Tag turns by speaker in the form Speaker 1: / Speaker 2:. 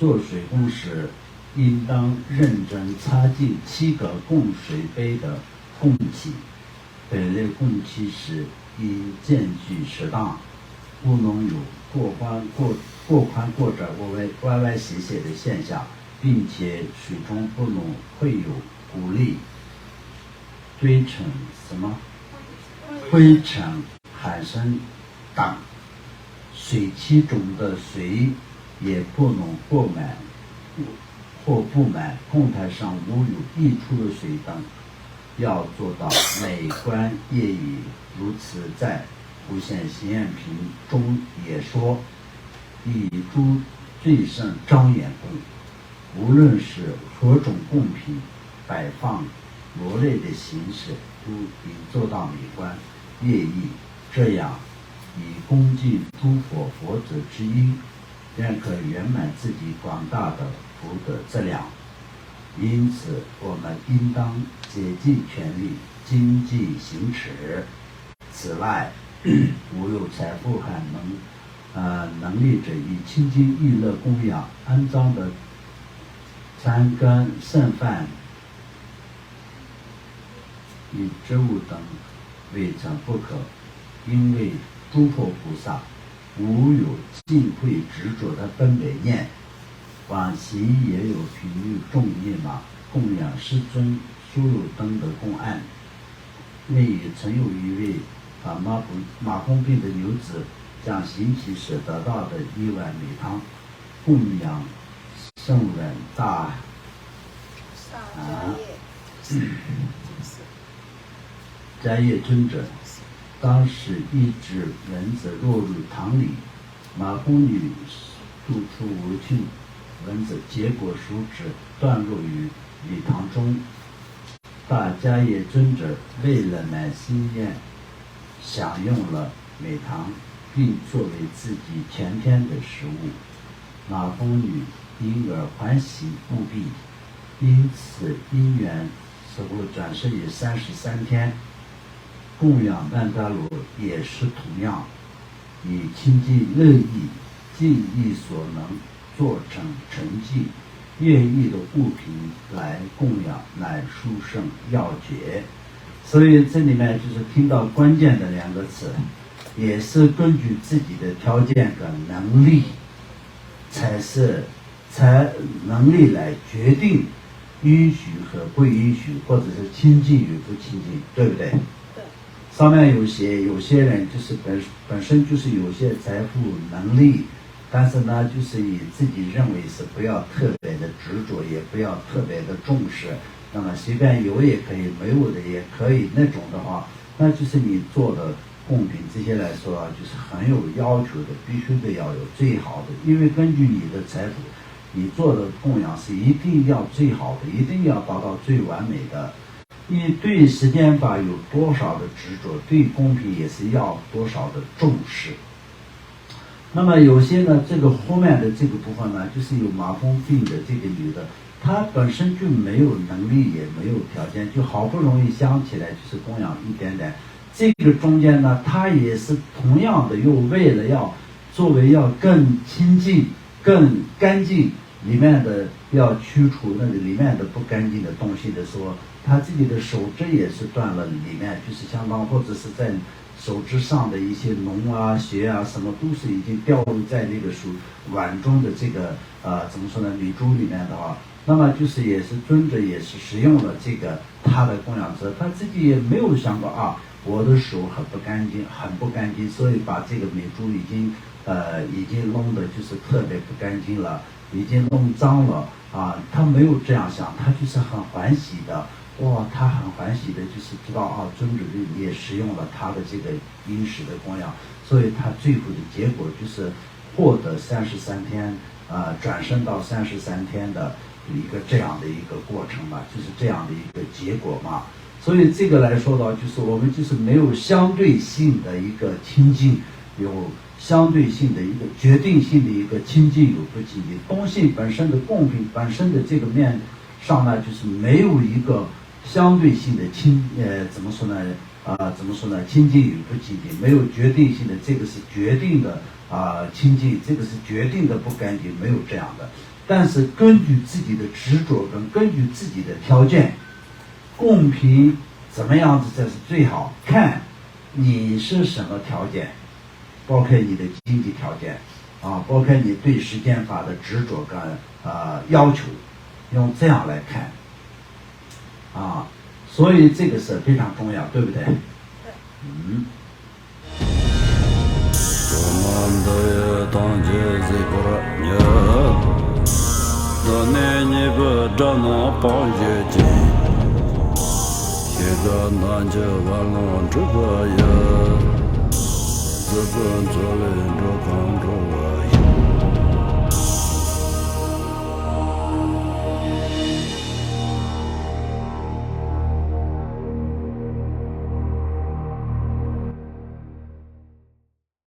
Speaker 1: 做水供时，应当认真擦净7个供水杯的供器。本类供器时应间距适当，不能有过宽过窄、歪歪斜斜的现象，并且水中不能会有谷粒、堆尘灰尘、海参等。水器中的水也不能过满或不满供台上无有溢出的水等，要做到美观业已。如此在无限行愿品中也说，以诸最胜庄严供，无论是何种供品摆放罗列的形式，都应做到美观业意，这样以恭敬诸佛者之因，便可圆满自己广大的福德资粮。因此我们应当竭尽全力精进行持。此外，无有财富和能力者，以清净欲乐供养安葬的残羹剩饭与植物等未曾不可，因为诸佛菩萨无有尽会执着的分别念。往昔也有譬喻众业马供养师尊修有灯的公案，内也曾有一位马蜂病的牛子，将行乞时得到的1碗米汤供养圣人大迦叶尊者。当时一只蚊子落入塘里，马蜂女吐出无尽蚊子，结果手指断落于米塘中。大迦叶尊者为了满心愿，享用了美汤，并作为自己全天的食物。马蜂女因而欢喜无比，因此因缘此后转世也33天。供养曼达罗也是同样，以亲近乐意，尽力所能做成成绩愿意的物品来供养，乃殊胜要诀。所以这里面就是听到关键的2个词，也是根据自己的条件跟能力，才能力来决定允许和不允许，或者是亲近与不亲近，对不对？对。上面有些人就是本身就是有些财富能力，但是呢，就是以自己认为是不要特别的执着，也不要特别的重视。那么随便有也可以，没有的也可以，那种的话，那就是你做的供品这些来说啊，就是很有要求的，必须得要有最好的。因为根据你的财富，你做的供养是一定要最好的，一定要达到最完美的。你对时间法有多少的执着，对公平也是要多少的重视。那么有些呢，这个后面的这个部分呢，就是有麻风病的这个女的，她本身就没有能力，也没有条件，就好不容易想起来就是供养一点点。这个中间呢，她也是同样的，又为了要作为要更亲近、更干净，里面的要去除那个里面的不干净的东西的时候，她自己的手指也是断了，里面就是相当或者是在手指上的一些脓啊、血啊什么都是已经掉入在那个碗中的这个怎么说呢，米珠里面的话，那么就是也是尊者也是使用了这个他的供养者，他自己也没有想过啊，我的手很不干净，所以把这个米珠已经弄得就是特别不干净了，已经弄脏了啊，他没有这样想，他就是很欢喜的。哇，他很欢喜的，就是知道啊，尊者也使用了他的这个因时的供养，所以他最后的结果就是获得33天转生到33天的一个这样的一个过程嘛，就是这样的一个结果嘛。所以这个来说的话，就是我们就是没有相对性的一个亲近，有相对性的一个决定性的一个亲近有不亲近。东西本身的供品本身的这个面上呢，就是没有一个相对性的怎么说呢？亲近与不亲近，没有决定性的，这个是决定的亲近，这个是决定的不干净，没有这样的。但是根据自己的执着跟根据自己的条件，公平怎么样子才是最好？看你是什么条件，包括你的经济条件啊，包括你对时间法的执着跟要求，用这样来看啊，所以这个是非常重要，对不对？嗯。
Speaker 2: 自尊自恋着狂着